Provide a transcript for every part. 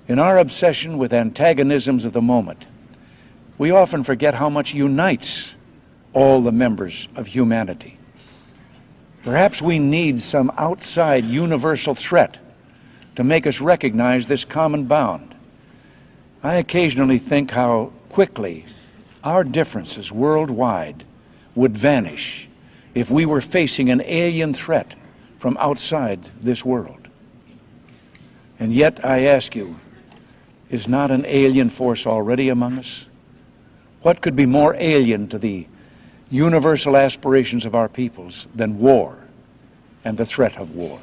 In our obsession with antagonisms of the moment, we often forget how much unites all the members of humanity. Perhaps we need some outside universal threat to make us recognize this common bound. I occasionally think how quickly our differences worldwide would vanish if we were facing an alien threat from outside this world. And yet, I ask you, is not an alien force already among us? What could be more alien to the universal aspirations of our peoples than war and the threat of war?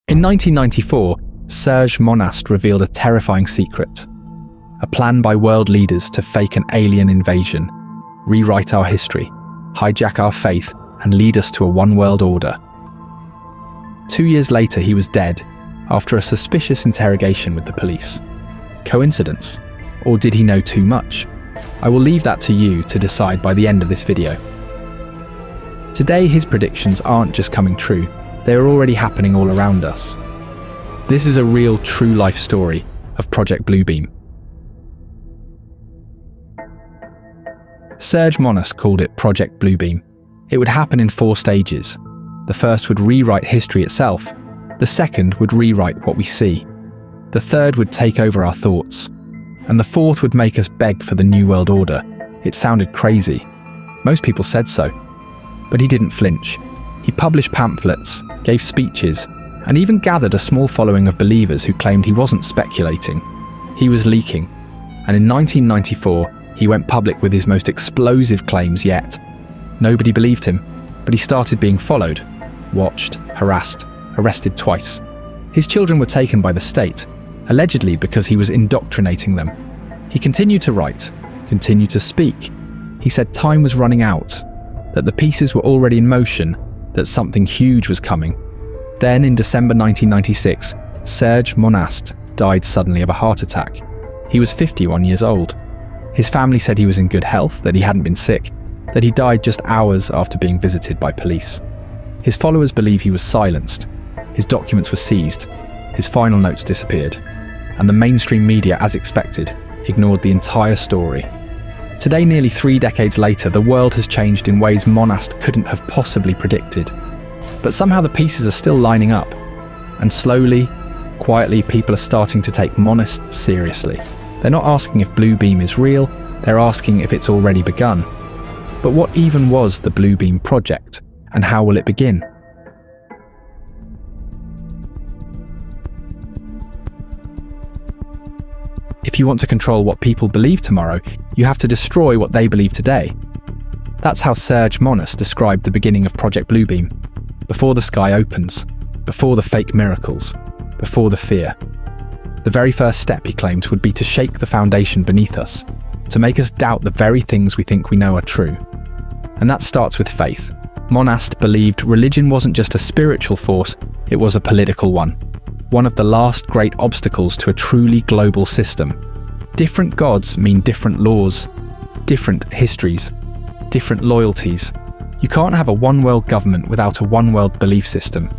In 1994, Serge Monast revealed a terrifying secret. A plan by world leaders to fake an alien invasion, rewrite our history, hijack our faith, and lead us to a one-world order. 2 years later, he was dead after a suspicious interrogation with the police. Coincidence? Or did he know too much? I will leave that to you to decide by the end of this video. Today, his predictions aren't just coming true. They are already happening all around us. This is a real, true-life story of Project Bluebeam. Serge Monast called it Project Bluebeam. It would happen in 4 stages. The first would rewrite history itself. The second would rewrite what we see. The third would take over our thoughts. And the fourth would make us beg for the New World Order. It sounded crazy. Most people said so. But he didn't flinch. He published pamphlets, gave speeches, and even gathered a small following of believers who claimed he wasn't speculating. He was leaking. And in 1994, he went public with his most explosive claims yet. Nobody believed him, but he started being followed, watched, harassed, arrested twice. His children were taken by the state, allegedly because he was indoctrinating them. He continued to write, continued to speak. He said time was running out, that the pieces were already in motion, that something huge was coming. Then in December 1996, Serge Monast died suddenly of a heart attack. He was 51 years old. His family said he was in good health, that he hadn't been sick, that he died just hours after being visited by police. His followers believe he was silenced. His documents were seized. His final notes disappeared. And the mainstream media, as expected, ignored the entire story. Today, nearly 3 decades later, the world has changed in ways Monast couldn't have possibly predicted. But somehow the pieces are still lining up. And slowly, quietly, people are starting to take Monast seriously. They're not asking if Bluebeam is real, they're asking if it's already begun. But what even was the Bluebeam project, and how will it begin? If you want to control what people believe tomorrow, you have to destroy what they believe today. That's how Serge Monast described the beginning of Project Bluebeam. Before the sky opens, before the fake miracles, before the fear. The very first step, he claimed, would be to shake the foundation beneath us, to make us doubt the very things we think we know are true. And that starts with faith. Monast believed religion wasn't just a spiritual force, it was a political one. One of the last great obstacles to a truly global system. Different gods mean different laws, different histories, different loyalties. You can't have a one-world government without a one-world belief system,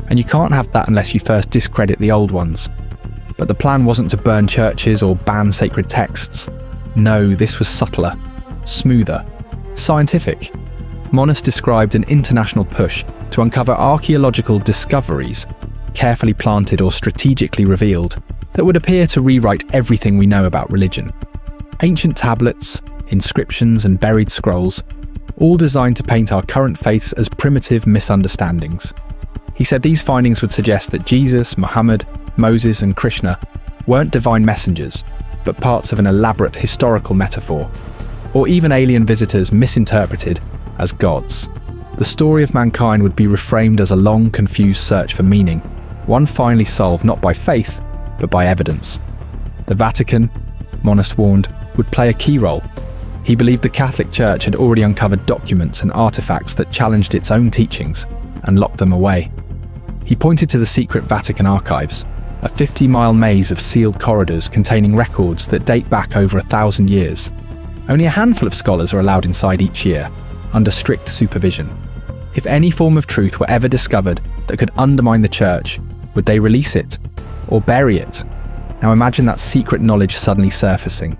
and you can't have that unless you first discredit the old ones. But the plan wasn't to burn churches or ban sacred texts. No, this was subtler, smoother, scientific. Monast described an international push to uncover archaeological discoveries, carefully planted or strategically revealed, that would appear to rewrite everything we know about religion. Ancient tablets, inscriptions and buried scrolls, all designed to paint our current faiths as primitive misunderstandings. He said these findings would suggest that Jesus, Muhammad, Moses and Krishna weren't divine messengers, but parts of an elaborate historical metaphor, or even alien visitors misinterpreted as gods. The story of mankind would be reframed as a long, confused search for meaning, one finally solved not by faith, but by evidence. The Vatican, Monast warned, would play a key role. He believed the Catholic Church had already uncovered documents and artifacts that challenged its own teachings and locked them away. He pointed to the secret Vatican archives, a 50-mile maze of sealed corridors containing records that date back over 1,000 years. Only a handful of scholars are allowed inside each year, under strict supervision. If any form of truth were ever discovered that could undermine the Church, would they release it or bury it? Now imagine that secret knowledge suddenly surfacing.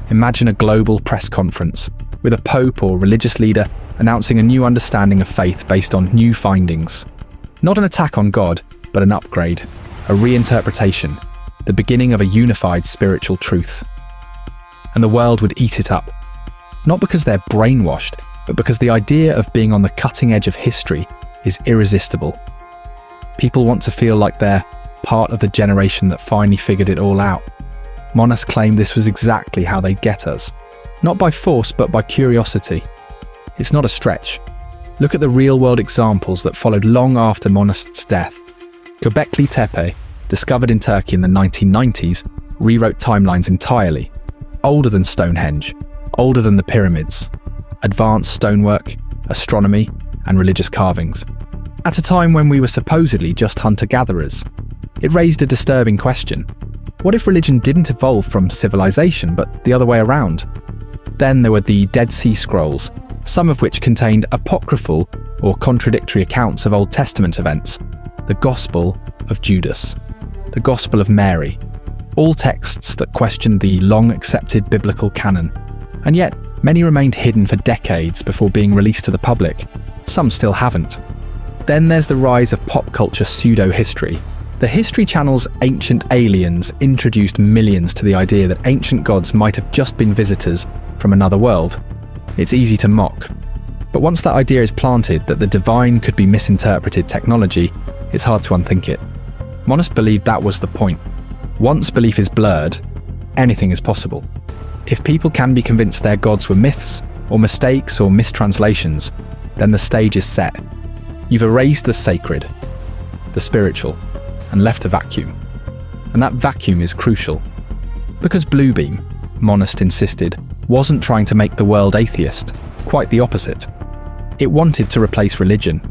Imagine a global press conference with a pope or religious leader announcing a new understanding of faith based on new findings. Not an attack on God, but an upgrade, a reinterpretation, the beginning of a unified spiritual truth. And the world would eat it up. Not because they're brainwashed, but because the idea of being on the cutting edge of history is irresistible. People want to feel like they're part of the generation that finally figured it all out. Monas claimed this was exactly how they'd get us. Not by force, but by curiosity. It's not a stretch. Look at the real-world examples that followed long after Monas's death. Göbekli Tepe, discovered in Turkey in the 1990s, rewrote timelines entirely. Older than Stonehenge, older than the pyramids. Advanced stonework, astronomy, and religious carvings. At a time when we were supposedly just hunter-gatherers. It raised a disturbing question. What if religion didn't evolve from civilization, but the other way around? Then there were the Dead Sea Scrolls, some of which contained apocryphal or contradictory accounts of Old Testament events. The Gospel of Judas, the Gospel of Mary, all texts that questioned the long-accepted biblical canon. And yet, many remained hidden for decades before being released to the public. Some still haven't. Then there's the rise of pop culture pseudo-history. The History Channel's Ancient Aliens introduced millions to the idea that ancient gods might have just been visitors from another world. It's easy to mock. But once that idea is planted that the divine could be misinterpreted technology, it's hard to unthink it. Monas believed that was the point. Once belief is blurred, anything is possible. If people can be convinced their gods were myths, or mistakes, or mistranslations, then the stage is set. You've erased the sacred, the spiritual, and left a vacuum. And that vacuum is crucial. Because Bluebeam, Monas insisted, wasn't trying to make the world atheist, quite the opposite. It wanted to replace religion,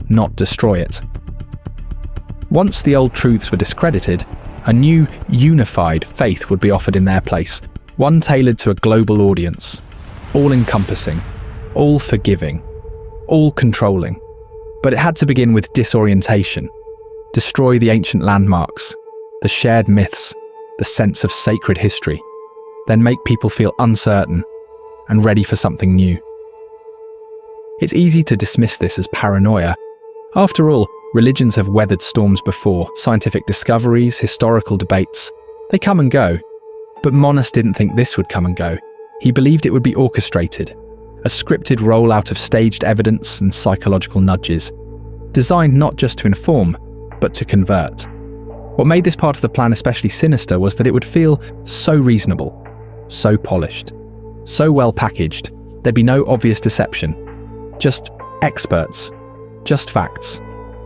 not destroy it. Once the old truths were discredited, a new, unified faith would be offered in their place, one tailored to a global audience, all-encompassing, all-forgiving, all-controlling. But it had to begin with disorientation, destroy the ancient landmarks, the shared myths, the sense of sacred history, then make people feel uncertain and ready for something new. It's easy to dismiss this as paranoia. After all, religions have weathered storms before, scientific discoveries, historical debates. They come and go. But Monas didn't think this would come and go. He believed it would be orchestrated, a scripted rollout of staged evidence and psychological nudges, designed not just to inform, but to convert. What made this part of the plan especially sinister was that it would feel so reasonable, so polished, so well packaged. There'd be no obvious deception. Just experts, just facts,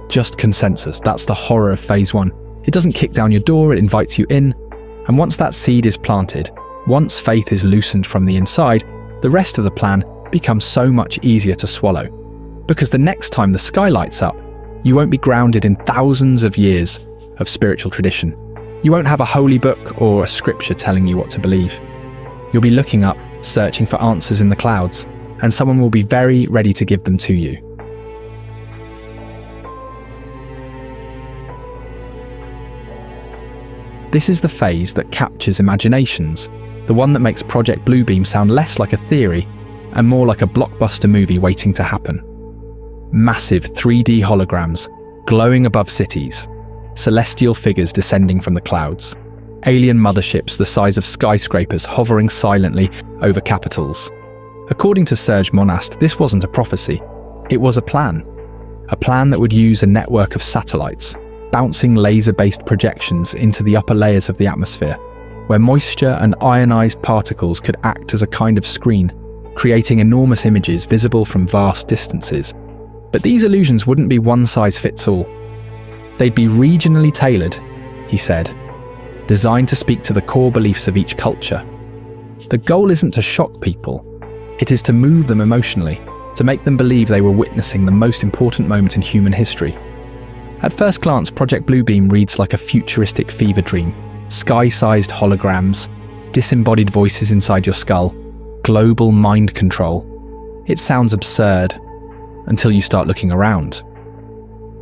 just consensus. That's the horror of phase one. It doesn't kick down your door, it invites you in. And once that seed is planted, once faith is loosened from the inside, the rest of the plan becomes so much easier to swallow. Because the next time the sky lights up, you won't be grounded in thousands of years of spiritual tradition. You won't have a holy book or a scripture telling you what to believe. You'll be looking up, searching for answers in the clouds, and someone will be very ready to give them to you. This is the phase that captures imaginations, the one that makes Project Bluebeam sound less like a theory and more like a blockbuster movie waiting to happen. Massive 3D holograms, glowing above cities, celestial figures descending from the clouds, alien motherships the size of skyscrapers hovering silently over capitals. According to Serge Monast, this wasn't a prophecy, it was a plan that would use a network of satellites, bouncing laser-based projections into the upper layers of the atmosphere, where moisture and ionized particles could act as a kind of screen, creating enormous images visible from vast distances. But these illusions wouldn't be one-size-fits-all. They'd be regionally tailored, he said, designed to speak to the core beliefs of each culture. The goal isn't to shock people, It is to move them emotionally, to make them believe they were witnessing the most important moment in human history. At first glance, Project Bluebeam reads like a futuristic fever dream. Sky-sized holograms, disembodied voices inside your skull, global mind control. It sounds absurd until you start looking around.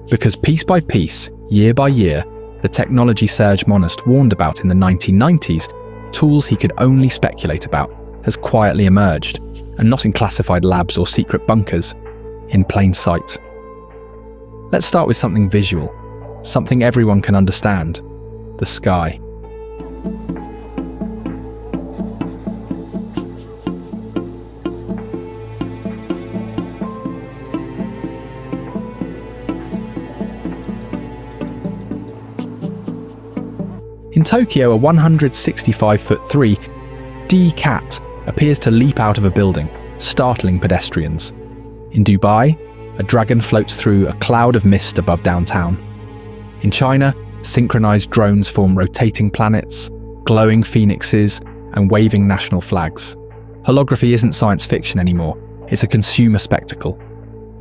Because piece by piece, year by year, the technology Serge Monast warned about in the 1990s, tools he could only speculate about, has quietly emerged, and not in classified labs or secret bunkers, in plain sight. Let's start with something visual, something everyone can understand: the sky. In Tokyo, a 165-foot-3 D-cat appears to leap out of a building, startling pedestrians. In Dubai, a dragon floats through a cloud of mist above downtown. In China, synchronized drones form rotating planets, glowing phoenixes, and waving national flags. Holography isn't science fiction anymore, it's a consumer spectacle.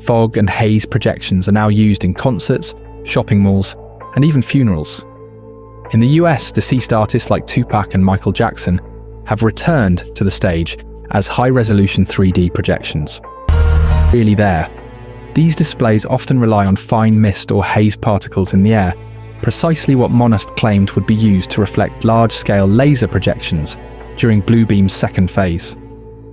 Fog and haze projections are now used in concerts, shopping malls, and even funerals. In the US, deceased artists like Tupac and Michael Jackson have returned to the stage as high-resolution 3D projections. Really there. These displays often rely on fine mist or haze particles in the air, precisely what Monast claimed would be used to reflect large-scale laser projections during Bluebeam's second phase.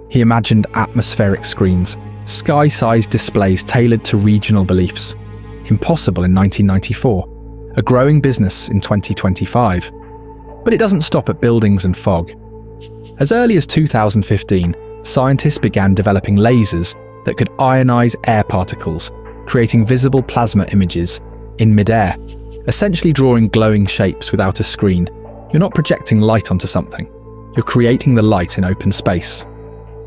He imagined atmospheric screens, sky-sized displays tailored to regional beliefs. Impossible in 1994. A growing business in 2025. But it doesn't stop at buildings and fog. As early as 2015, scientists began developing lasers that could ionize air particles, creating visible plasma images in midair, essentially drawing glowing shapes without a screen. You're not projecting light onto something, you're creating the light in open space.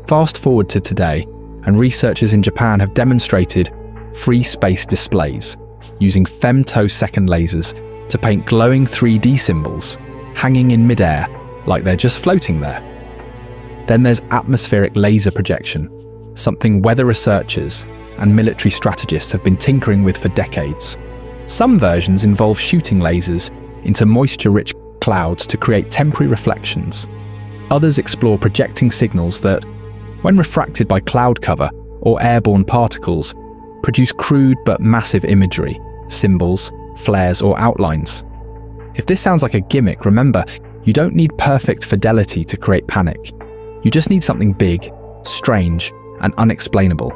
Fast forward to today, and researchers in Japan have demonstrated free space displays using femtosecond lasers to paint glowing 3D symbols hanging in midair like they're just floating there. Then there's atmospheric laser projection, something weather researchers and military strategists have been tinkering with for decades. Some versions involve shooting lasers into moisture-rich clouds to create temporary reflections. Others explore projecting signals that, when refracted by cloud cover or airborne particles, produce crude but massive imagery, symbols, flares, or outlines. If this sounds like a gimmick, remember, you don't need perfect fidelity to create panic. You just need something big, strange, and unexplainable.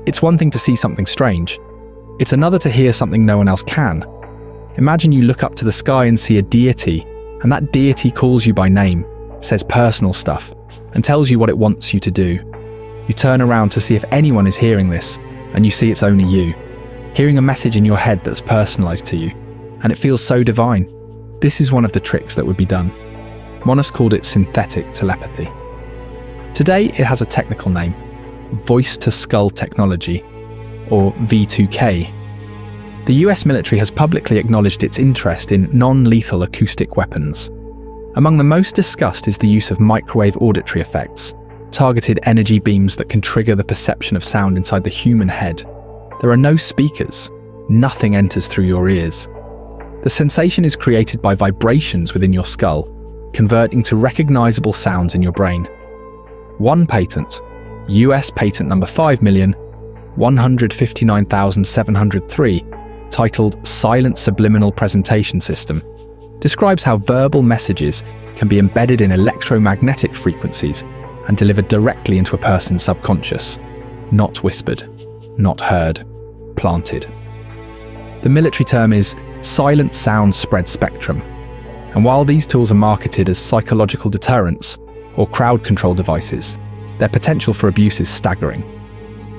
It's one thing to see something strange. It's another to hear something no one else can. Imagine you look up to the sky and see a deity, and that deity calls you by name, says personal stuff, and tells you what it wants you to do. You turn around to see if anyone is hearing this, and you see it's only you, hearing a message in your head that's personalized to you, and it feels so divine. This is one of the tricks that would be done. Monast called it synthetic telepathy. Today, it has a technical name, voice-to-skull technology, or V2K. The US military has publicly acknowledged its interest in non-lethal acoustic weapons. Among the most discussed is the use of microwave auditory effects, targeted energy beams that can trigger the perception of sound inside the human head. There are no speakers. Nothing enters through your ears. The sensation is created by vibrations within your skull, converting to recognizable sounds in your brain. One patent, US patent number 5,159,703, titled Silent Subliminal Presentation System, describes how verbal messages can be embedded in electromagnetic frequencies and delivered directly into a person's subconscious. Not whispered, not heard, planted. The military term is silent sound spread spectrum, and while these tools are marketed as psychological deterrents or crowd control devices, their potential for abuse is staggering.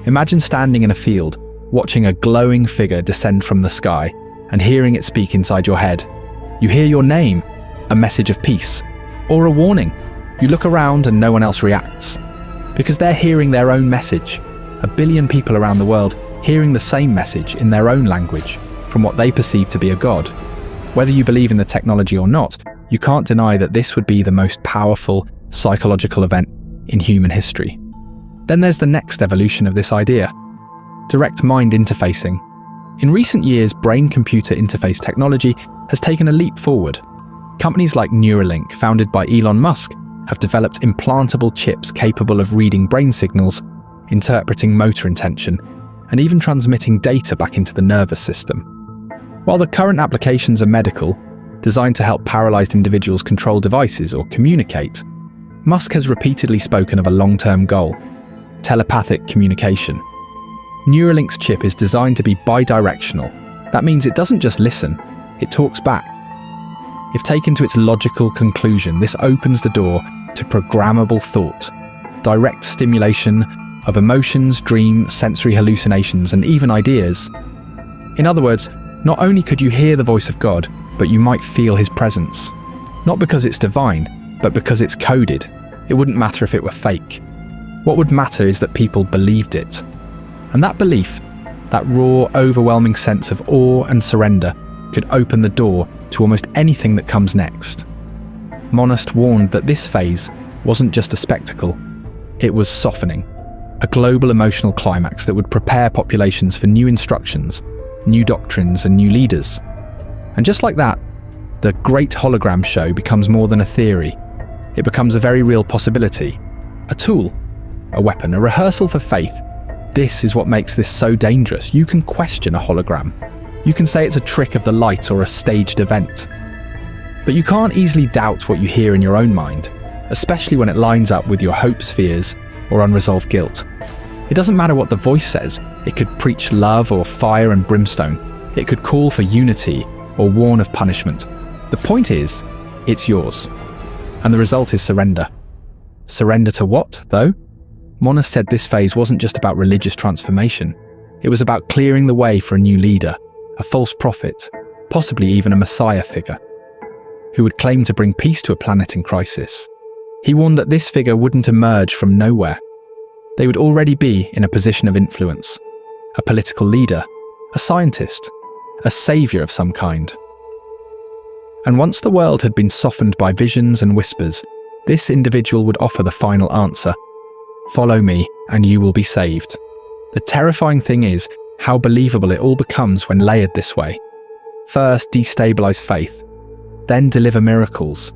Imagine standing in a field, watching a glowing figure descend from the sky and hearing it speak inside your head. You hear your name, a message of peace, or a warning. You look around and no one else reacts, because they're hearing their own message. 1 billion people around the world hearing the same message in their own language from what they perceive to be a god. Whether you believe in the technology or not, you can't deny that this would be the most powerful psychological event in human history. Then there's the next evolution of this idea: direct mind interfacing. In recent years, brain-computer interface technology has taken a leap forward. Companies like Neuralink, founded by Elon Musk, have developed implantable chips capable of reading brain signals, interpreting motor intention, and even transmitting data back into the nervous system. While the current applications are medical, designed to help paralyzed individuals control devices or communicate, Musk has repeatedly spoken of a long-term goal: telepathic communication. Neuralink's chip is designed to be bidirectional. That means it doesn't just listen, it talks back. If taken to its logical conclusion, this opens the door to programmable thought, direct stimulation of emotions, dreams, sensory hallucinations, and even ideas. In other words, not only could you hear the voice of God, but you might feel his presence. Not because it's divine, but because it's coded. It wouldn't matter if it were fake. What would matter is that people believed it. And that belief, that raw, overwhelming sense of awe and surrender, could open the door to almost anything that comes next. Monast warned that this phase wasn't just a spectacle, it was softening, a global emotional climax that would prepare populations for new instructions, new doctrines, and new leaders. And just like that, the Great Hologram Show becomes more than a theory. It becomes a very real possibility, a tool, a weapon, a rehearsal for faith. This is what makes this so dangerous. You can question a hologram. You can say it's a trick of the light or a staged event. But you can't easily doubt what you hear in your own mind, especially when it lines up with your hopes, fears, or unresolved guilt. It doesn't matter what the voice says. It could preach love or fire and brimstone. It could call for unity or warn of punishment. The point is, it's yours. And the result is surrender. Surrender to what, though? Monast said this phase wasn't just about religious transformation. It was about clearing the way for a new leader, a false prophet, possibly even a messiah figure, who would claim to bring peace to a planet in crisis. He warned that this figure wouldn't emerge from nowhere. They would already be in a position of influence, a political leader, a scientist, a savior of some kind. And once the world had been softened by visions and whispers, this individual would offer the final answer: follow me and you will be saved. The terrifying thing is how believable it all becomes when layered this way. First, destabilize faith, then deliver miracles,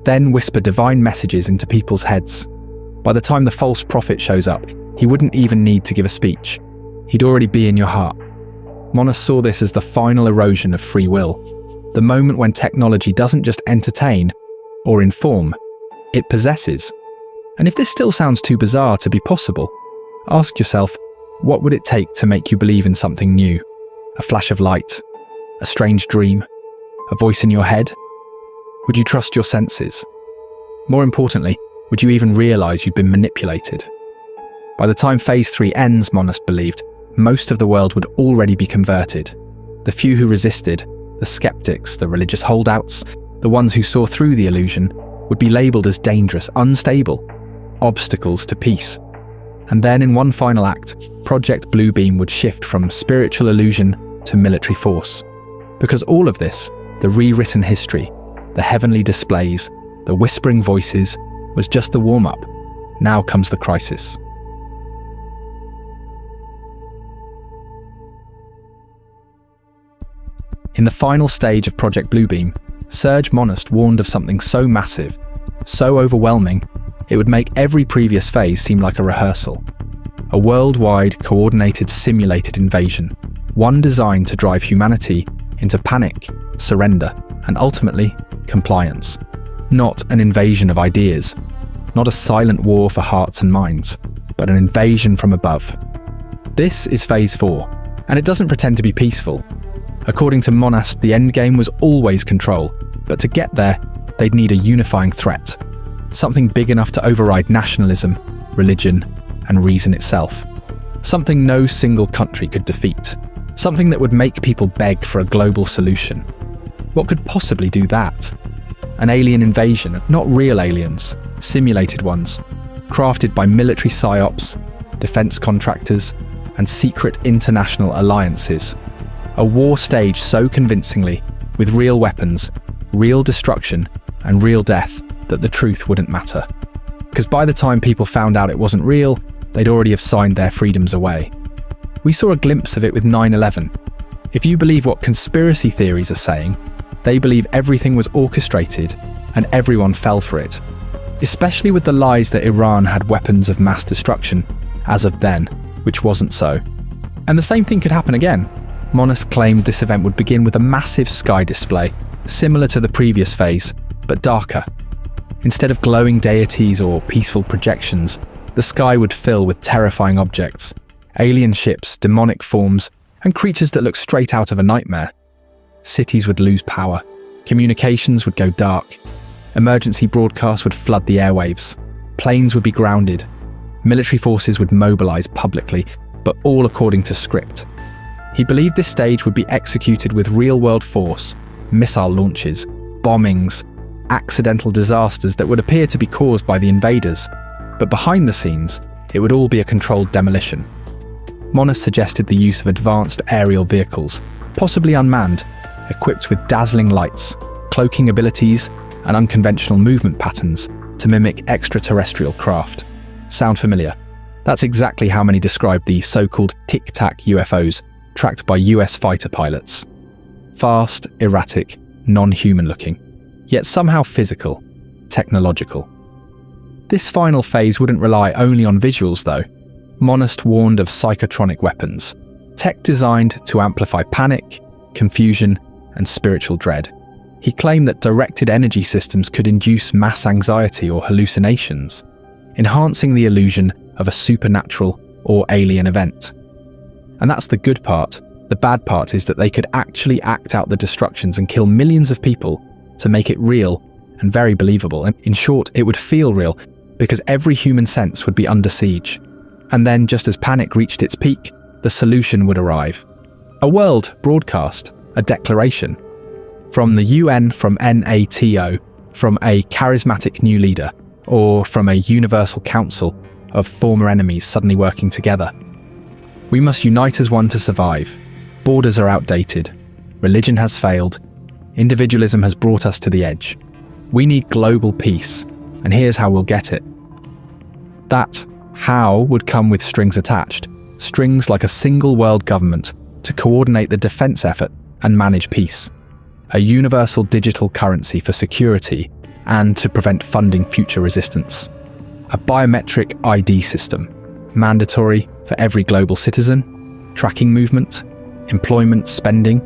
then whisper divine messages into people's heads. By the time the false prophet shows up, he wouldn't even need to give a speech. He'd already be in your heart. Monast saw this as the final erosion of free will, the moment when technology doesn't just entertain or inform, it possesses. And if this still sounds too bizarre to be possible, ask yourself, what would it take to make you believe in something new? A flash of light? A strange dream? A voice in your head? Would you trust your senses? More importantly, would you even realize you'd been manipulated? By the time Phase 3 ends, Monast believed, most of the world would already be converted. The few who resisted, the skeptics, the religious holdouts, the ones who saw through the illusion, would be labelled as dangerous, unstable, obstacles to peace. And then in one final act, Project Bluebeam would shift from spiritual illusion to military force. Because all of this, the rewritten history, the heavenly displays, the whispering voices, was just the warm-up. Now comes the crisis. In the final stage of Project Bluebeam, Serge Monast warned of something so massive, so overwhelming, it would make every previous phase seem like a rehearsal. A worldwide, coordinated, simulated invasion, one designed to drive humanity into panic, surrender, and ultimately, compliance. Not an invasion of ideas, not a silent war for hearts and minds, but an invasion from above. This is Phase 4, and it doesn't pretend to be peaceful. According to Monast, the endgame was always control, but to get there, they'd need a unifying threat. Something big enough to override nationalism, religion, and reason itself. Something no single country could defeat. Something that would make people beg for a global solution. What could possibly do that? An alien invasion, not real aliens, simulated ones, crafted by military psyops, defense contractors, and secret international alliances. A war staged so convincingly with real weapons, real destruction, and real death, that the truth wouldn't matter. Because by the time people found out it wasn't real, they'd already have signed their freedoms away. We saw a glimpse of it with 9/11. If you believe what conspiracy theories are saying, they believe everything was orchestrated and everyone fell for it. Especially with the lies that Iran had weapons of mass destruction, as of then, which wasn't so. And the same thing could happen again. Monast claimed this event would begin with a massive sky display, similar to the previous phase, but darker. Instead of glowing deities or peaceful projections, the sky would fill with terrifying objects, alien ships, demonic forms, and creatures that look straight out of a nightmare. Cities would lose power, communications would go dark, emergency broadcasts would flood the airwaves, planes would be grounded, military forces would mobilize publicly, but all according to script. He believed this stage would be executed with real-world force, missile launches, bombings, accidental disasters that would appear to be caused by the invaders, but behind the scenes, it would all be a controlled demolition. Monast suggested the use of advanced aerial vehicles, possibly unmanned, equipped with dazzling lights, cloaking abilities, and unconventional movement patterns to mimic extraterrestrial craft. Sound familiar? That's exactly how many described the so-called Tic-Tac UFOs tracked by US fighter pilots. Fast, erratic, non-human looking, yet somehow physical, technological. This final phase wouldn't rely only on visuals though. Monast warned of psychotronic weapons, tech designed to amplify panic, confusion, and spiritual dread. He claimed that directed energy systems could induce mass anxiety or hallucinations, enhancing the illusion of a supernatural or alien event. And that's the good part. The bad part is that they could actually act out the destructions and kill millions of people to make it real and very believable. And in short, it would feel real because every human sense would be under siege. And then, just as panic reached its peak, the solution would arrive. A world broadcast, a declaration. From the UN, from NATO, from a charismatic new leader, or from a universal council of former enemies suddenly working together. We must unite as one to survive. Borders are outdated. Religion has failed. Individualism has brought us to the edge. We need global peace, and here's how we'll get it. That how would come with strings attached, strings like a single world government to coordinate the defense effort and manage peace, a universal digital currency for security and to prevent funding future resistance, a biometric ID system, mandatory for every global citizen, tracking movement, employment, spending,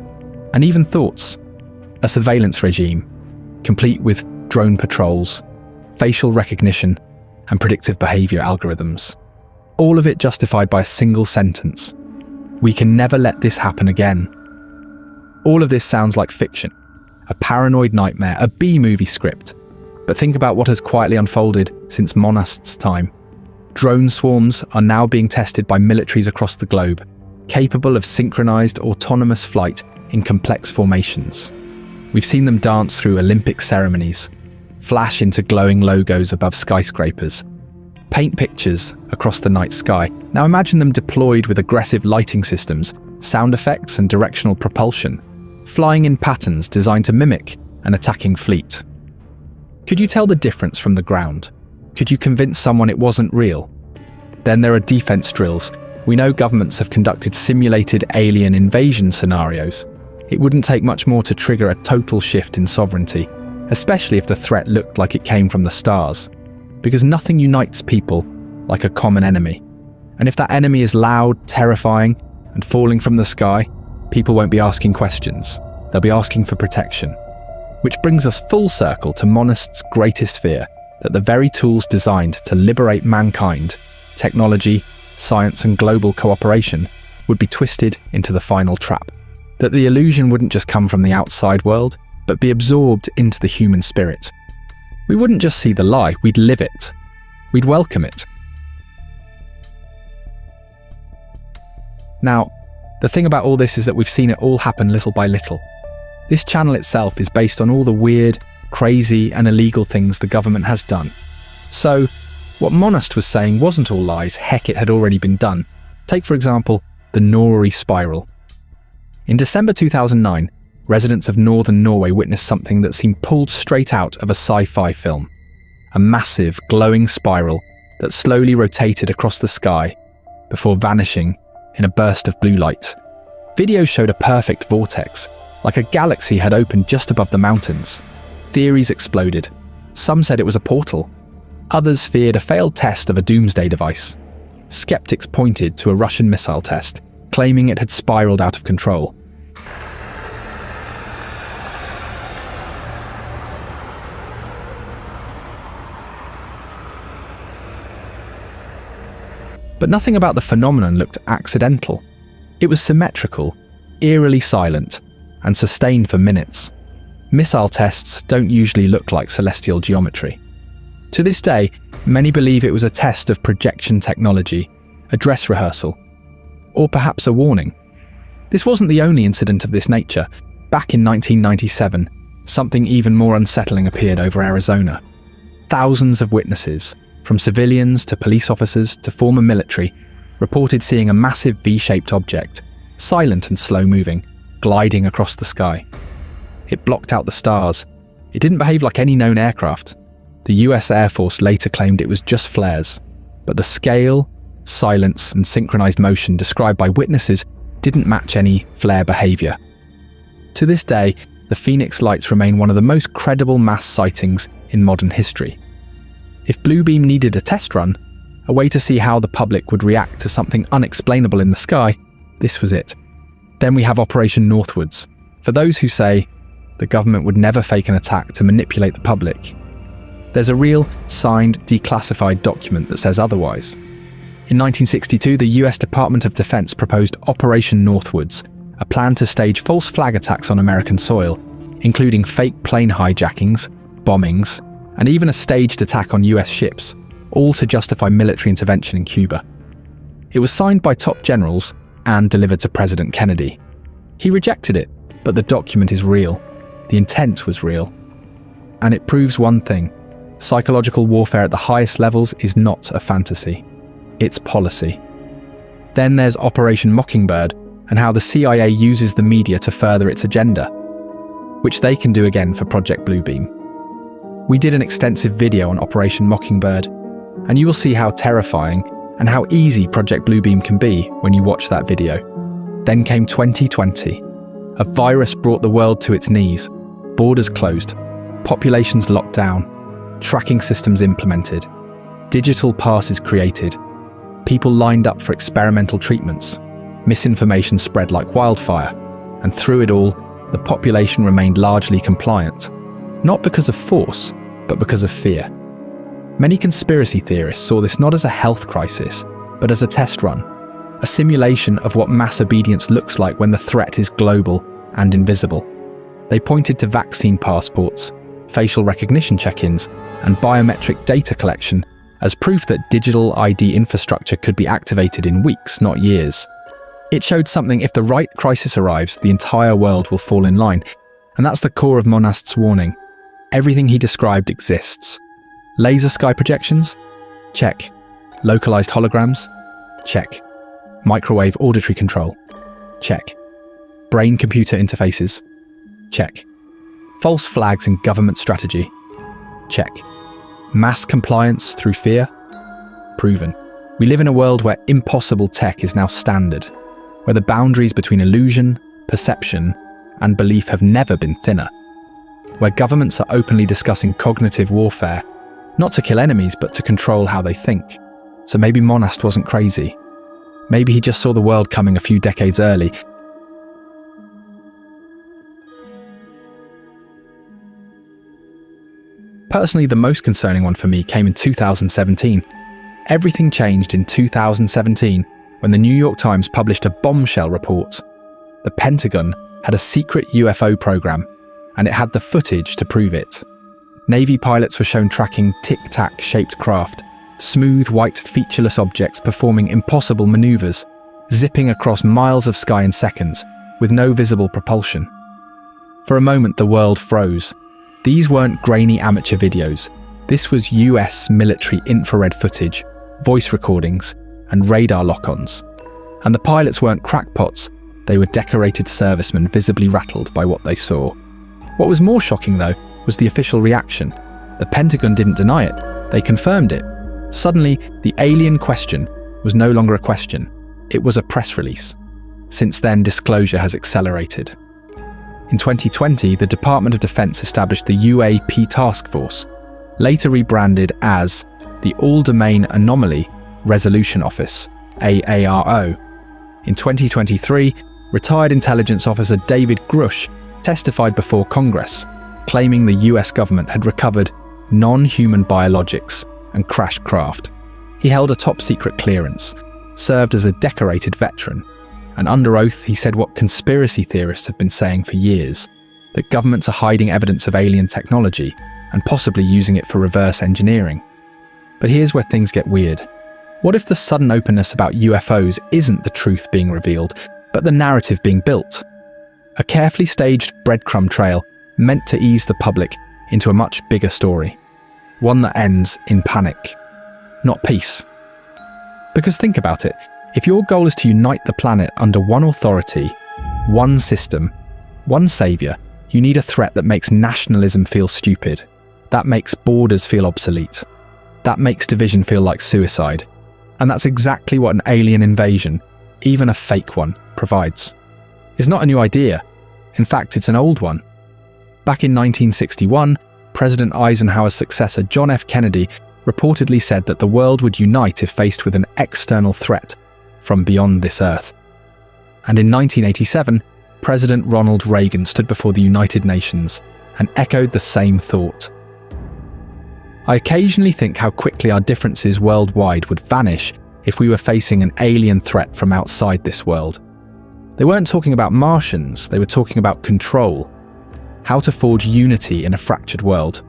and even thoughts, a surveillance regime, complete with drone patrols, facial recognition, and predictive behavior algorithms. All of it justified by a single sentence. We can never let this happen again. All of this sounds like fiction, a paranoid nightmare, a B-movie script. But think about what has quietly unfolded since Monast's time. Drone swarms are now being tested by militaries across the globe, capable of synchronized autonomous flight in complex formations. We've seen them dance through Olympic ceremonies, flash into glowing logos above skyscrapers, paint pictures across the night sky. Now imagine them deployed with aggressive lighting systems, sound effects and directional propulsion, flying in patterns designed to mimic an attacking fleet. Could you tell the difference from the ground? Could you convince someone it wasn't real? Then there are defense drills. We know governments have conducted simulated alien invasion scenarios. It wouldn't take much more to trigger a total shift in sovereignty, especially if the threat looked like it came from the stars. Because nothing unites people like a common enemy. And if that enemy is loud, terrifying, and falling from the sky, people won't be asking questions. They'll be asking for protection. Which brings us full circle to Monast's greatest fear, that the very tools designed to liberate mankind, technology, science, and global cooperation, would be twisted into the final trap. That the illusion wouldn't just come from the outside world, but be absorbed into the human spirit. We wouldn't just see the lie, we'd live it. We'd welcome it. Now, the thing about all this is that we've seen it all happen little by little. This channel itself is based on all the weird, crazy, and illegal things the government has done. So, what Monast was saying wasn't all lies, heck, it had already been done. Take, for example, the Norrie spiral. In December 2009, residents of northern Norway witnessed something that seemed pulled straight out of a sci-fi film. A massive, glowing spiral that slowly rotated across the sky before vanishing in a burst of blue light. Videos showed a perfect vortex, like a galaxy had opened just above the mountains. Theories exploded. Some said it was a portal. Others feared a failed test of a doomsday device. Skeptics pointed to a Russian missile test, claiming it had spiraled out of control. But nothing about the phenomenon looked accidental. It was symmetrical, eerily silent, and sustained for minutes. Missile tests don't usually look like celestial geometry. To this day, many believe it was a test of projection technology, a dress rehearsal, or perhaps a warning. This wasn't the only incident of this nature. Back in 1997, something even more unsettling appeared over Arizona. Thousands of witnesses, from civilians to police officers to former military, reported seeing a massive V-shaped object, silent and slow-moving, gliding across the sky. It blocked out the stars. It didn't behave like any known aircraft. The US Air Force later claimed it was just flares, but the scale, silence, and synchronized motion described by witnesses didn't match any flare behavior. To this day, the Phoenix Lights remain one of the most credible mass sightings in modern history. If Bluebeam needed a test run, a way to see how the public would react to something unexplainable in the sky, this was it. Then we have Operation Northwoods. For those who say the government would never fake an attack to manipulate the public, there's a real, signed, declassified document that says otherwise. In 1962, the US Department of Defense proposed Operation Northwoods, a plan to stage false flag attacks on American soil, including fake plane hijackings, bombings, and even a staged attack on US ships, all to justify military intervention in Cuba. It was signed by top generals and delivered to President Kennedy. He rejected it, but the document is real. The intent was real. And it proves one thing: psychological warfare at the highest levels is not a fantasy. It's policy. Then there's Operation Mockingbird and how the CIA uses the media to further its agenda, which they can do again for Project Bluebeam. We did an extensive video on Operation Mockingbird, and you will see how terrifying and how easy Project Bluebeam can be when you watch that video. Then came 2020. A virus brought the world to its knees. Borders closed, populations locked down, tracking systems implemented, digital passes created, people lined up for experimental treatments, misinformation spread like wildfire, and through it all, the population remained largely compliant. Not because of force, but because of fear. Many conspiracy theorists saw this not as a health crisis, but as a test run, a simulation of what mass obedience looks like when the threat is global and invisible. They pointed to vaccine passports, facial recognition check-ins, and biometric data collection as proof that digital ID infrastructure could be activated in weeks, not years. It showed something: if the right crisis arrives, the entire world will fall in line. And that's the core of Monast's warning. Everything he described exists. Laser sky projections? Check. Localized holograms? Check. Microwave auditory control? Check. Brain-computer interfaces? Check. False flags in government strategy? Check. Mass compliance through fear? Proven. We live in a world where impossible tech is now standard, where the boundaries between illusion, perception, and belief have never been thinner, where governments are openly discussing cognitive warfare, not to kill enemies, but to control how they think. So maybe Monast wasn't crazy. Maybe he just saw the world coming a few decades early. Personally, the most concerning one for me came in 2017. Everything changed in 2017 when the New York Times published a bombshell report. The Pentagon had a secret UFO program, and it had the footage to prove it. Navy pilots were shown tracking tic-tac shaped craft, smooth white featureless objects performing impossible maneuvers, zipping across miles of sky in seconds, with no visible propulsion. For a moment the world froze. These weren't grainy amateur videos. This was US military infrared footage, voice recordings, and radar lock-ons. And the pilots weren't crackpots, They were decorated servicemen visibly rattled by what they saw. What was more shocking, though, was the official reaction. The Pentagon didn't deny it, they confirmed it. Suddenly, the alien question was no longer a question, it was a press release. Since then, disclosure has accelerated. In 2020, the Department of Defense established the UAP Task Force, later rebranded as the All-Domain Anomaly Resolution Office, AARO. In 2023, retired intelligence officer David Grush testified before Congress, claiming the US government had recovered non-human biologics and crashed craft. He held a top-secret clearance, served as a decorated veteran, and under oath he said what conspiracy theorists have been saying for years, that governments are hiding evidence of alien technology and possibly using it for reverse engineering. But here's where things get weird. What if the sudden openness about UFOs isn't the truth being revealed, but the narrative being built? A carefully staged breadcrumb trail meant to ease the public into a much bigger story. One that ends in panic, not peace. Because think about it, if your goal is to unite the planet under one authority, one system, one saviour, you need a threat that makes nationalism feel stupid, that makes borders feel obsolete, that makes division feel like suicide. And that's exactly what an alien invasion, even a fake one, provides. It's not a new idea. In fact, it's an old one. Back in 1961, President Eisenhower's successor John F. Kennedy reportedly said that the world would unite if faced with an external threat from beyond this earth. And in 1987, President Ronald Reagan stood before the United Nations and echoed the same thought. I occasionally think how quickly our differences worldwide would vanish if we were facing an alien threat from outside this world. They weren't talking about Martians, they were talking about control. How to forge unity in a fractured world.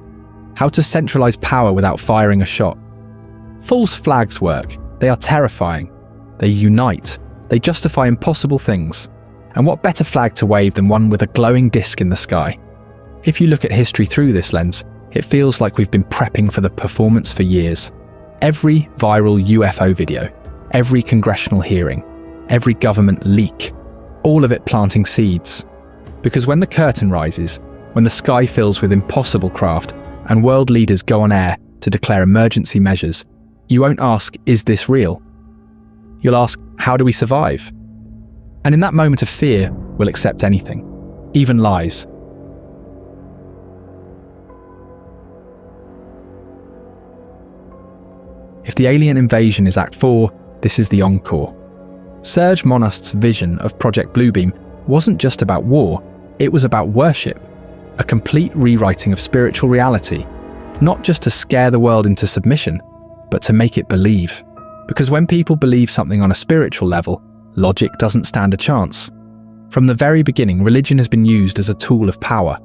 How to centralize power without firing a shot. False flags work. They are terrifying. They unite. They justify impossible things. And what better flag to wave than one with a glowing disc in the sky? If you look at history through this lens, it feels like we've been prepping for the performance for years. Every viral UFO video, every congressional hearing, every government leak, all of it planting seeds. Because when the curtain rises, when the sky fills with impossible craft, and world leaders go on air to declare emergency measures, you won't ask, is this real? You'll ask, how do we survive? And in that moment of fear, we'll accept anything, even lies. If the alien invasion is Act 4, this is the encore. Serge Monast's vision of Project Bluebeam wasn't just about war, it was about worship, a complete rewriting of spiritual reality, not just to scare the world into submission, but to make it believe. Because when people believe something on a spiritual level, logic doesn't stand a chance. From the very beginning, religion has been used as a tool of power.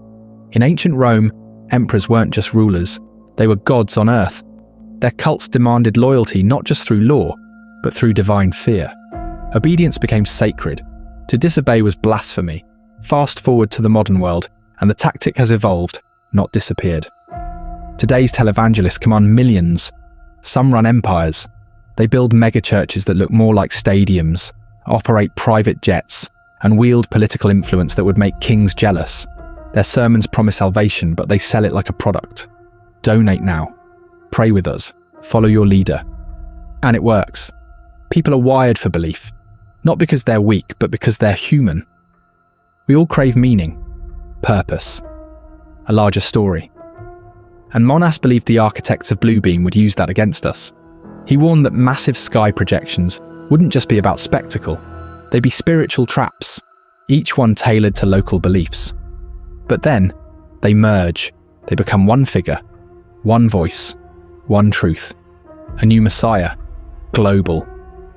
In ancient Rome, emperors weren't just rulers, they were gods on earth. Their cults demanded loyalty not just through law, but through divine fear. Obedience became sacred. To disobey was blasphemy. Fast forward to the modern world, and the tactic has evolved, not disappeared. Today's televangelists command millions. Some run empires. They build megachurches that look more like stadiums, operate private jets, and wield political influence that would make kings jealous. Their sermons promise salvation, but they sell it like a product. Donate now. Pray with us. Follow your leader. And it works. People are wired for belief. Not because they're weak, but because they're human. We all crave meaning, purpose, a larger story. And Monast believed the architects of Bluebeam would use that against us. He warned that massive sky projections wouldn't just be about spectacle, they'd be spiritual traps, each one tailored to local beliefs. But then, they merge, they become one figure, one voice, one truth, a new Messiah, global,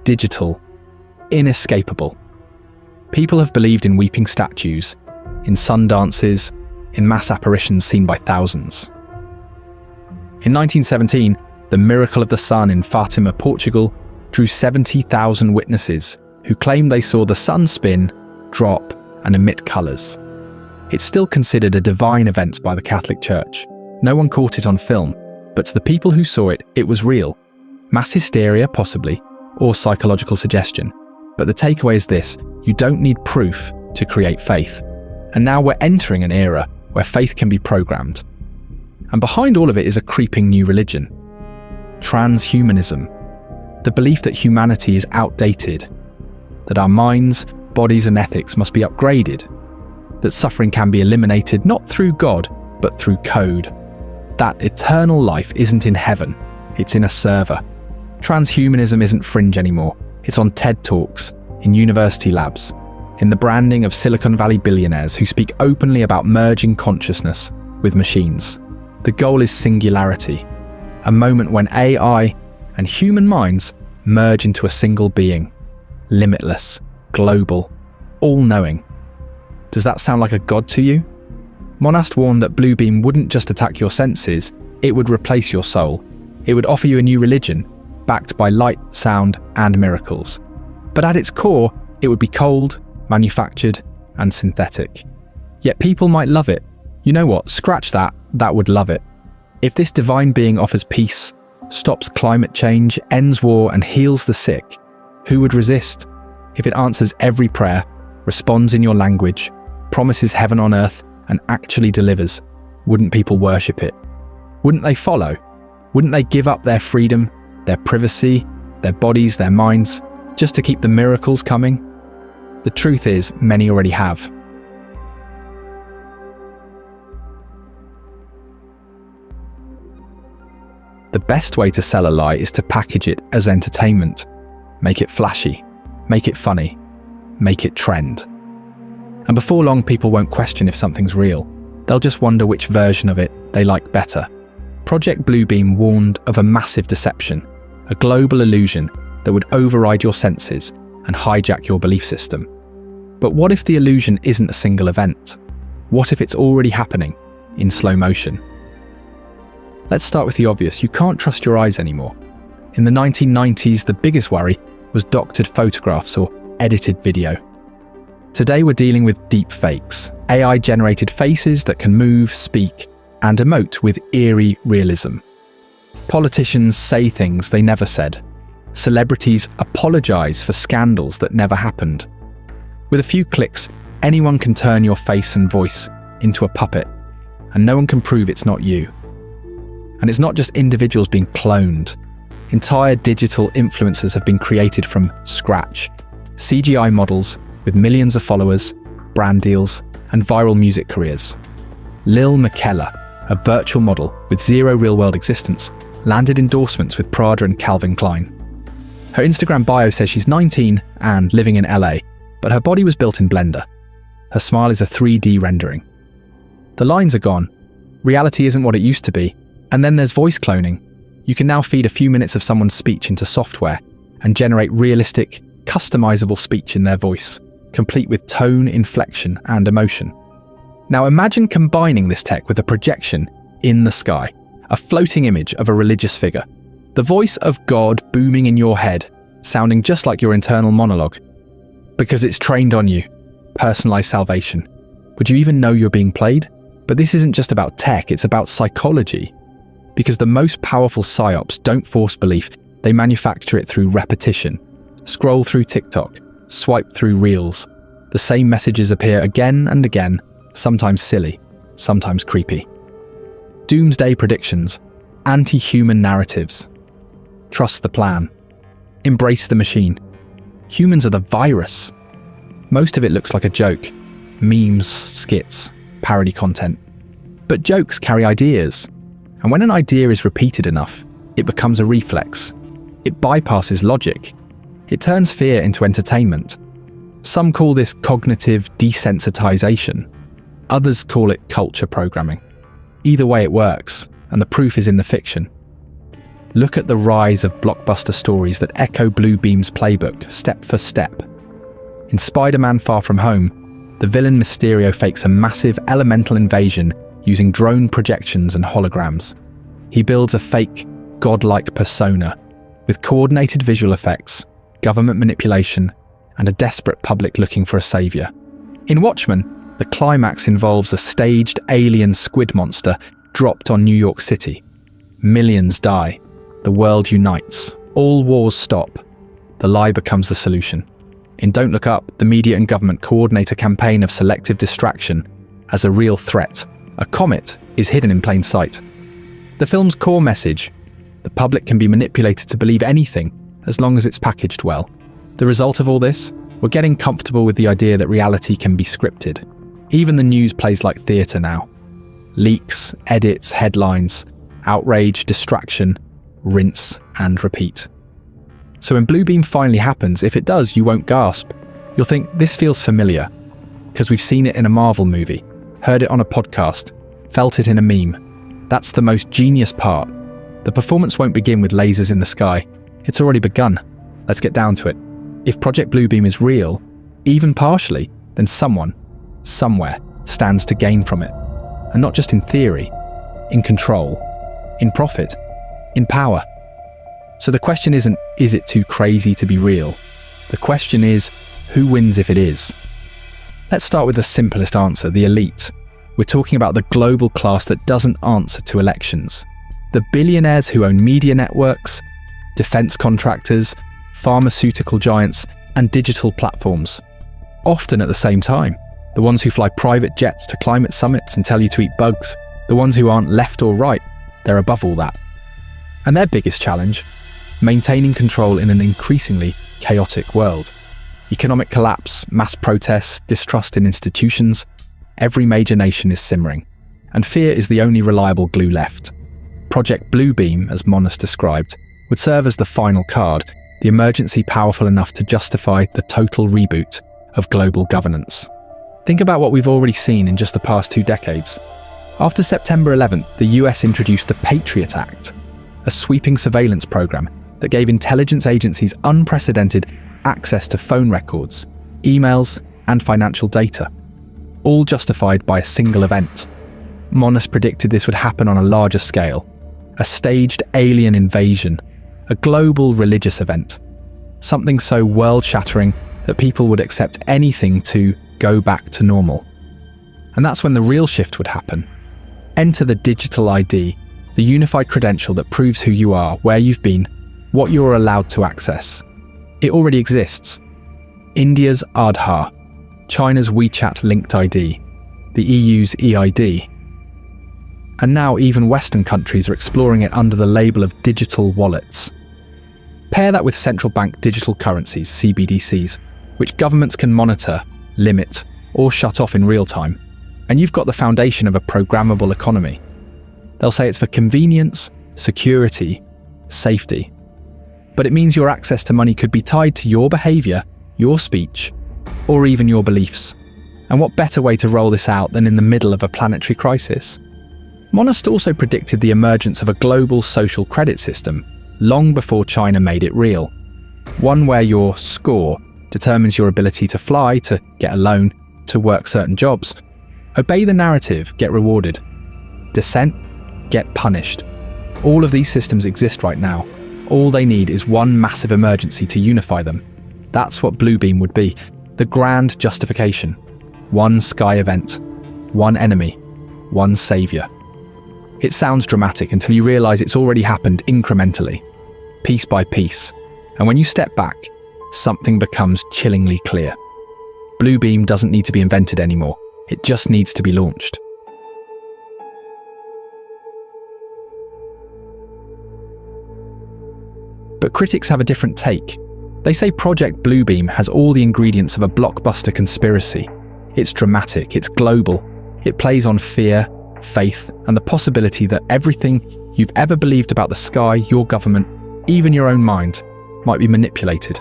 digital, inescapable. People have believed in weeping statues, in sun dances, in mass apparitions seen by thousands. In 1917, the miracle of the sun in Fatima, Portugal, drew 70,000 witnesses who claimed they saw the sun spin, drop, and emit colours. It's still considered a divine event by the Catholic Church. No one caught it on film, but to the people who saw it, it was real. Mass hysteria, possibly, or psychological suggestion. But the takeaway is this: you don't need proof to create faith. And now we're entering an era where faith can be programmed. And behind all of it is a creeping new religion: transhumanism. The belief that humanity is outdated, that our minds, bodies and ethics must be upgraded, that suffering can be eliminated not through God, but through code, that eternal life isn't in heaven, it's in a server. Transhumanism isn't fringe anymore. It's on TED Talks, in university labs, in the branding of Silicon Valley billionaires who speak openly about merging consciousness with machines. The goal is singularity, a moment when AI and human minds merge into a single being, limitless, global, all-knowing. Does that sound like a god to you? Monast warned that Bluebeam wouldn't just attack your senses, it would replace your soul. It would offer you a new religion, backed by light, sound, and miracles. But at its core, it would be cold, manufactured, and synthetic. Yet people might love it. You know what? Scratch that, that would love it. If this divine being offers peace, stops climate change, ends war, and heals the sick, who would resist? If it answers every prayer, responds in your language, promises heaven on earth, and actually delivers, wouldn't people worship it? Wouldn't they follow? Wouldn't they give up their freedom, their privacy, their bodies, their minds, just to keep the miracles coming? The truth is, many already have. The best way to sell a lie is to package it as entertainment. Make it flashy, make it funny, make it trend. And before long, people won't question if something's real. They'll just wonder which version of it they like better. Project Bluebeam warned of a massive deception, a global illusion that would override your senses and hijack your belief system. But what if the illusion isn't a single event? What if it's already happening in slow motion? Let's start with the obvious. You can't trust your eyes anymore. In the 1990s, the biggest worry was doctored photographs or edited video. Today we're dealing with deep fakes, AI-generated faces that can move, speak, and emote with eerie realism. Politicians say things they never said. Celebrities apologize for scandals that never happened. With a few clicks, anyone can turn your face and voice into a puppet, and no one can prove it's not you. And it's not just individuals being cloned. Entire digital influencers have been created from scratch. CGI models with millions of followers, brand deals, and viral music careers. Lil Miquela, a virtual model with zero real-world existence, landed endorsements with Prada and Calvin Klein. Her Instagram bio says she's 19 and living in LA, but her body was built in Blender. Her smile is a 3D rendering. The lines are gone. Reality isn't what it used to be. And then there's voice cloning. You can now feed a few minutes of someone's speech into software and generate realistic, customizable speech in their voice, complete with tone, inflection, and emotion. Now imagine combining this tech with a projection in the sky, a floating image of a religious figure, the voice of God booming in your head, sounding just like your internal monologue. Because it's trained on you. Personalized salvation. Would you even know you're being played? But this isn't just about tech, it's about psychology. Because the most powerful psyops don't force belief, they manufacture it through repetition. Scroll through TikTok, swipe through Reels. The same messages appear again and again, sometimes silly, sometimes creepy. Doomsday predictions, anti-human narratives. Trust the plan. Embrace the machine. Humans are the virus. Most of it looks like a joke. Memes, skits, parody content. But jokes carry ideas. And when an idea is repeated enough, it becomes a reflex. It bypasses logic. It turns fear into entertainment. Some call this cognitive desensitization. Others call it culture programming. Either way it works, and the proof is in the fiction. Look at the rise of blockbuster stories that echo Bluebeam's playbook, step for step. In Spider-Man Far From Home, the villain Mysterio fakes a massive elemental invasion using drone projections and holograms. He builds a fake, godlike persona with coordinated visual effects, government manipulation, and a desperate public looking for a savior. In Watchmen, the climax involves a staged alien squid monster dropped on New York City. Millions die. The world unites. All wars stop. The lie becomes the solution. In Don't Look Up, the media and government coordinate a campaign of selective distraction as a real threat. A comet is hidden in plain sight. The film's core message: the public can be manipulated to believe anything as long as it's packaged well. The result of all this? We're getting comfortable with the idea that reality can be scripted. Even the news plays like theatre now. Leaks, edits, headlines, outrage, distraction, rinse and repeat. So when Bluebeam finally happens, if it does, you won't gasp. You'll think, this feels familiar, because we've seen it in a Marvel movie, heard it on a podcast, felt it in a meme. That's the most genius part. The performance won't begin with lasers in the sky. It's already begun. Let's get down to it. If Project Bluebeam is real, even partially, then someone, somewhere, stands to gain from it. And not just in theory, in control, in profit, in power. So the question isn't, is it too crazy to be real? The question is, who wins if it is? Let's start with the simplest answer, the elite. We're talking about the global class that doesn't answer to elections. The billionaires who own media networks, defense contractors, pharmaceutical giants, and digital platforms. Often at the same time. The ones who fly private jets to climate summits and tell you to eat bugs. The ones who aren't left or right. They're above all that. And their biggest challenge? Maintaining control in an increasingly chaotic world. Economic collapse, mass protests, distrust in institutions. Every major nation is simmering. And fear is the only reliable glue left. Project Bluebeam, as Monas described, would serve as the final card, the emergency powerful enough to justify the total reboot of global governance. Think about what we've already seen in just the past 2 decades. After September 11th, the US introduced the Patriot Act, a sweeping surveillance program that gave intelligence agencies unprecedented access to phone records, emails, and financial data, all justified by a single event. Monas predicted this would happen on a larger scale, a staged alien invasion, a global religious event, something so world-shattering that people would accept anything to go back to normal. And that's when the real shift would happen. Enter the digital ID, the unified credential that proves who you are, where you've been, what you're allowed to access. It already exists. India's Aadhaar, China's WeChat linked ID, the EU's EID. And now even Western countries are exploring it under the label of digital wallets. Pair that with central bank digital currencies, CBDCs, which governments can monitor, limit, or shut off in real time, and you've got the foundation of a programmable economy. They'll say it's for convenience, security, safety. But it means your access to money could be tied to your behaviour, your speech, or even your beliefs. And what better way to roll this out than in the middle of a planetary crisis? Monas also predicted the emergence of a global social credit system long before China made it real. One where your score determines your ability to fly, to get a loan, to work certain jobs. Obey the narrative, get rewarded. Dissent, get punished. All of these systems exist right now. All they need is one massive emergency to unify them. That's what Bluebeam would be. The grand justification. One sky event. One enemy. One saviour. It sounds dramatic until you realise it's already happened incrementally, piece by piece. And when you step back, something becomes chillingly clear. Bluebeam doesn't need to be invented anymore. It just needs to be launched. But critics have a different take. They say Project Bluebeam has all the ingredients of a blockbuster conspiracy. It's dramatic, it's global, it plays on fear, faith, and the possibility that everything you've ever believed about the sky, your government, even your own mind, might be manipulated.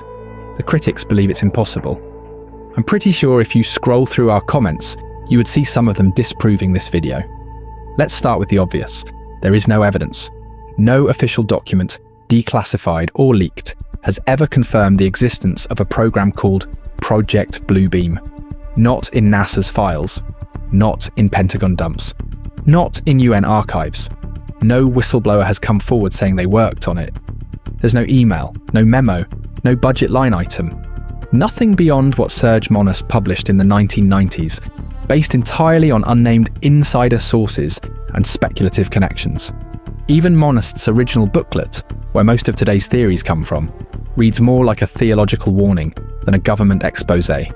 The critics believe it's impossible. I'm pretty sure if you scroll through our comments, you would see some of them disproving this video. Let's start with the obvious. There is no evidence. No official document, declassified or leaked, has ever confirmed the existence of a program called Project Bluebeam. Not in NASA's files. Not in Pentagon dumps. Not in UN archives. No whistleblower has come forward saying they worked on it. There's no email, no memo, no budget line item. Nothing beyond what Serge Monas published in the 1990s, based entirely on unnamed insider sources and speculative connections. Even Monast's original booklet, where most of today's theories come from, reads more like a theological warning than than a government exposé.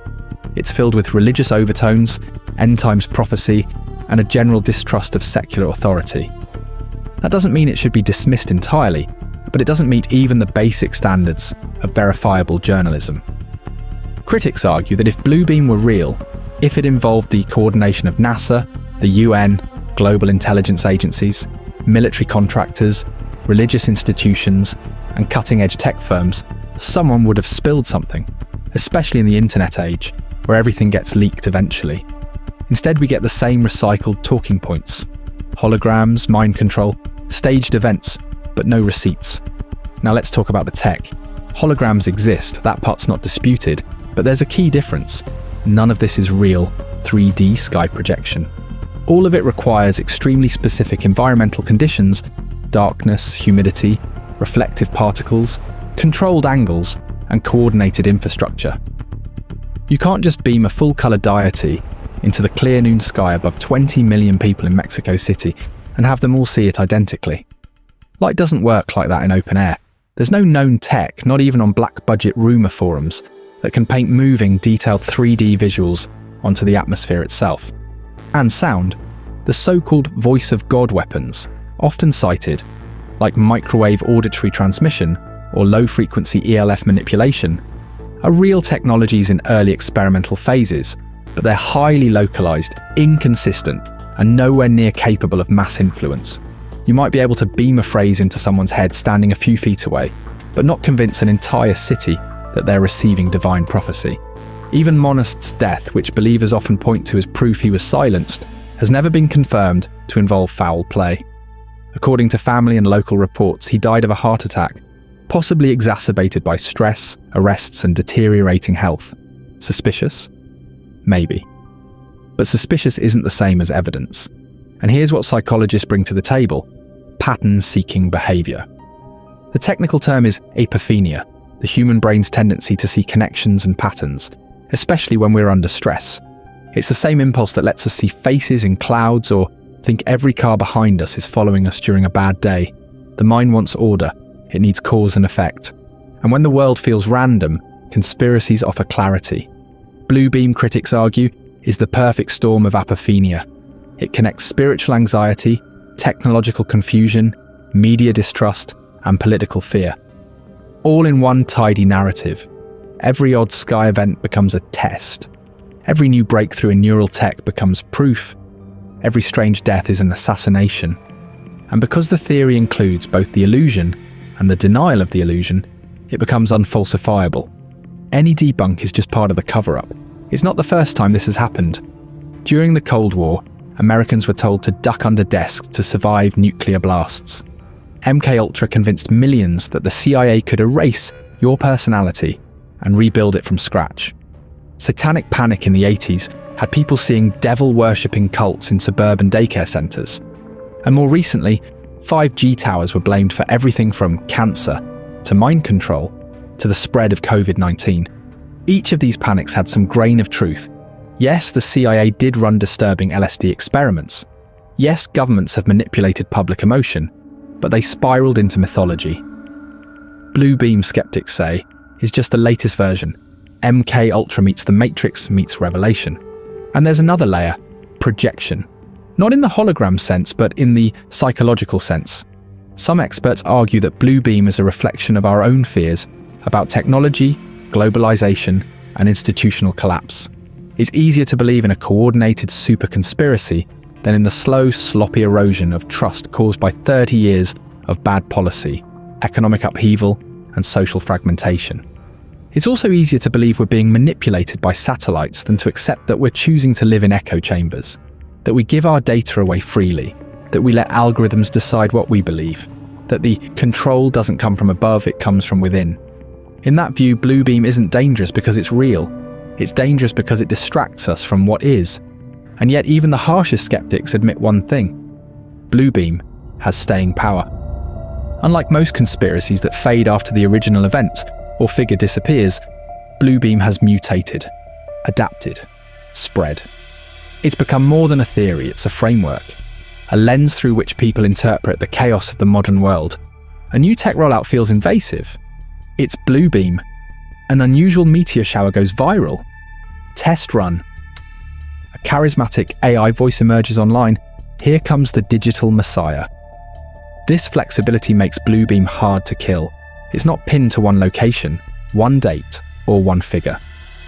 It's filled with religious overtones, end times prophecy, and a general distrust of secular authority. That doesn't mean it should be dismissed entirely, but it doesn't meet even the basic standards of verifiable journalism. Critics argue that if Bluebeam were real, if it involved the coordination of NASA, the UN, global intelligence agencies, military contractors, religious institutions, and cutting-edge tech firms, someone would have spilled something, especially in the internet age, where everything gets leaked eventually. Instead, we get the same recycled talking points: holograms, mind control, staged events, but no receipts. Now let's talk about the tech. Holograms exist, that part's not disputed, but there's a key difference. None of this is real 3D sky projection. All of it requires extremely specific environmental conditions: darkness, humidity, reflective particles, controlled angles, and coordinated infrastructure. You can't just beam a full-colour deity into the clear noon sky above 20 million people in Mexico City and have them all see it identically. Light doesn't work like that in open air. There's no known tech, not even on black-budget rumour forums, that can paint moving, detailed 3D visuals onto the atmosphere itself. And sound. The so-called voice of God weapons, often cited, like microwave auditory transmission or low-frequency ELF manipulation, are real technologies in early experimental phases, but they're highly localized, inconsistent, and nowhere near capable of mass influence. You might be able to beam a phrase into someone's head standing a few feet away, but not convince an entire city that they're receiving divine prophecy. Even Monast's death, which believers often point to as proof he was silenced, has never been confirmed to involve foul play. According to family and local reports, he died of a heart attack, possibly exacerbated by stress, arrests, and deteriorating health. Suspicious? Maybe. But suspicious isn't the same as evidence. And here's what psychologists bring to the table: pattern-seeking behaviour. The technical term is apophenia, the human brain's tendency to see connections and patterns, especially when we're under stress. It's the same impulse that lets us see faces in clouds or think every car behind us is following us during a bad day. The mind wants order. It needs cause and effect. And when the world feels random, conspiracies offer clarity. Bluebeam, critics argue, is the perfect storm of apophenia. It connects spiritual anxiety, technological confusion, media distrust, and political fear. All in one tidy narrative. Every odd sky event becomes a test. Every new breakthrough in neural tech becomes proof. Every strange death is an assassination. And because the theory includes both the illusion and the denial of the illusion, it becomes unfalsifiable. Any debunk is just part of the cover-up. It's not the first time this has happened. During the Cold War, Americans were told to duck under desks to survive nuclear blasts. MKUltra convinced millions that the CIA could erase your personality and rebuild it from scratch. Satanic panic in the 80s had people seeing devil-worshipping cults in suburban daycare centres. And more recently, 5G towers were blamed for everything from cancer to mind control to the spread of COVID-19. Each of these panics had some grain of truth. Yes, the CIA did run disturbing LSD experiments. Yes, governments have manipulated public emotion, but they spiraled into mythology. Bluebeam, skeptics say, is just the latest version. MKUltra meets the Matrix meets Revelation. And there's another layer: projection. Not in the hologram sense, but in the psychological sense. Some experts argue that Bluebeam is a reflection of our own fears about technology, globalization, and institutional collapse. It's easier to believe in a coordinated super conspiracy than in the slow, sloppy erosion of trust caused by 30 years of bad policy, economic upheaval, and social fragmentation. It's also easier to believe we're being manipulated by satellites than to accept that we're choosing to live in echo chambers, that we give our data away freely, that we let algorithms decide what we believe, that the control doesn't come from above, it comes from within. In that view, Bluebeam isn't dangerous because it's real. It's dangerous because it distracts us from what is. And yet even the harshest skeptics admit one thing: Bluebeam has staying power. Unlike most conspiracies that fade after the original event or figure disappears, Bluebeam has mutated, adapted, spread. It's become more than a theory, it's a framework, a lens through which people interpret the chaos of the modern world. A new tech rollout feels invasive. It's Bluebeam, An unusual meteor shower goes viral. Test run. A charismatic AI voice emerges online. Here comes the digital messiah. This flexibility makes Bluebeam hard to kill. It's not pinned to one location, one date, or one figure.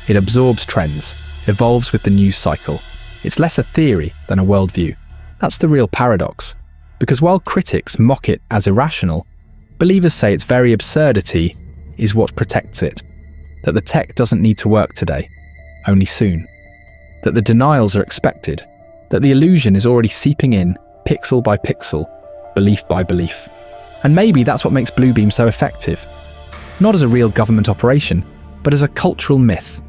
It absorbs trends, evolves with the news cycle. It's less a theory than a worldview. That's the real paradox. Because while critics mock it as irrational, believers say its very absurdity is what protects it. That the tech doesn't need to work today, only soon. That the denials are expected. That the illusion is already seeping in, pixel by pixel, belief by belief. And maybe that's what makes Bluebeam so effective. Not as a real government operation, but as a cultural myth.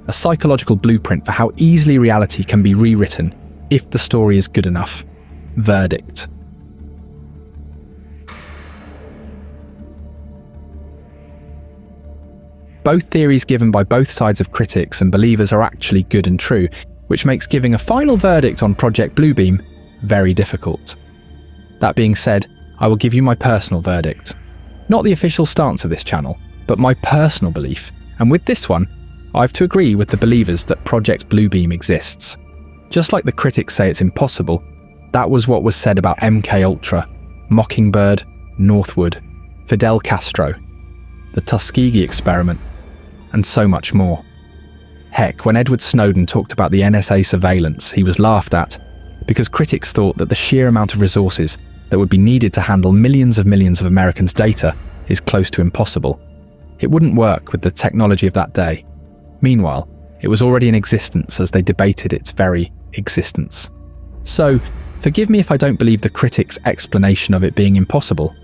A psychological blueprint for how easily reality can be rewritten if the story is good enough. Verdict. Both theories given by both sides of critics and believers are actually good and true, which makes giving a final verdict on Project Bluebeam very difficult. That being said, I will give you my personal verdict. Not the official stance of this channel, but my personal belief, and with this one, I have to agree with the believers that Project Bluebeam exists. Just like the critics say it's impossible, that was what was said about MK Ultra, Mockingbird, Northwood, Fidel Castro, the Tuskegee experiment, and so much more. Heck, when Edward Snowden talked about the NSA surveillance, he was laughed at because critics thought that the sheer amount of resources that would be needed to handle millions of Americans' data is close to impossible. It wouldn't work with the technology of that day. Meanwhile, it was already in existence as they debated its very existence. So, forgive me if I don't believe the critics' explanation of it being impossible.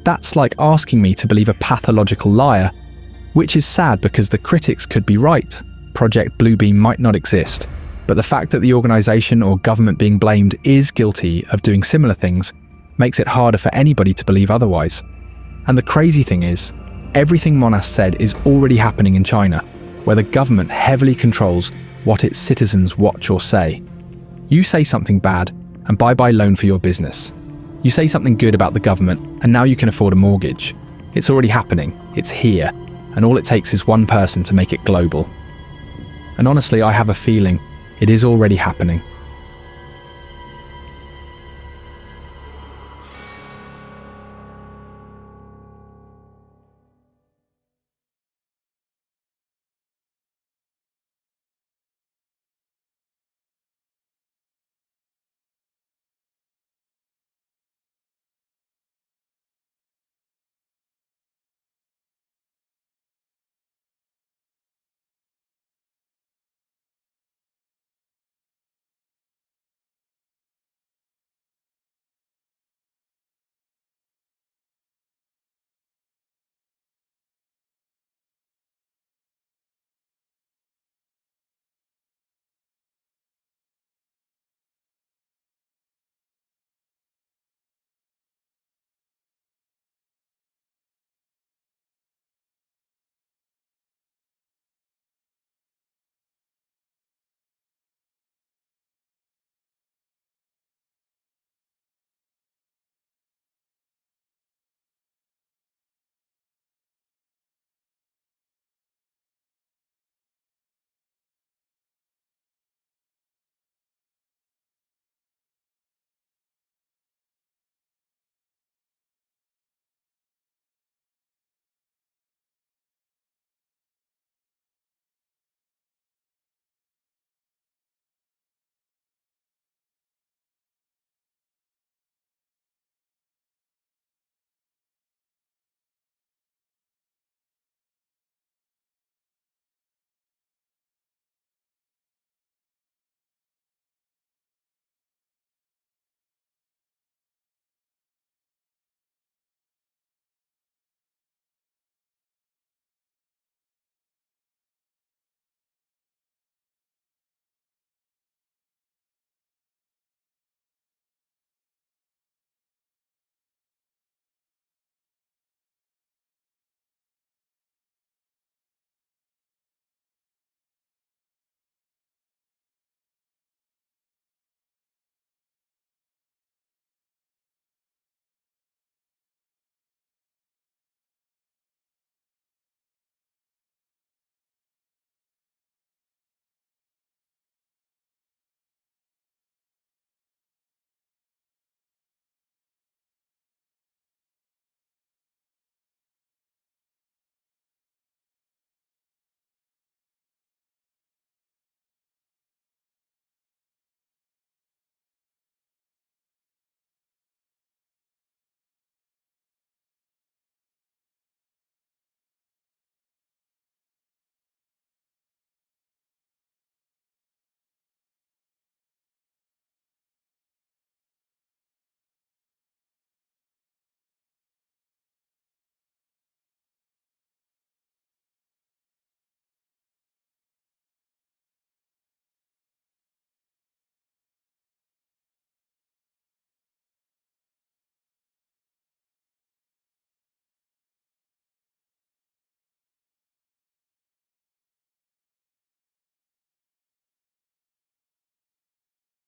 That's like asking me to believe a pathological liar, which is sad because the critics could be right. Project Bluebeam might not exist, but the fact that the organisation or government being blamed is guilty of doing similar things makes it harder for anybody to believe otherwise. And the crazy thing is, everything Monas said is already happening in China, where the government heavily controls what its citizens watch or say. You say something bad, and bye-bye loan for your business. You say something good about the government, and now you can afford a mortgage. It's already happening, it's here, and all it takes is one person to make it global. And honestly, I have a feeling it is already happening.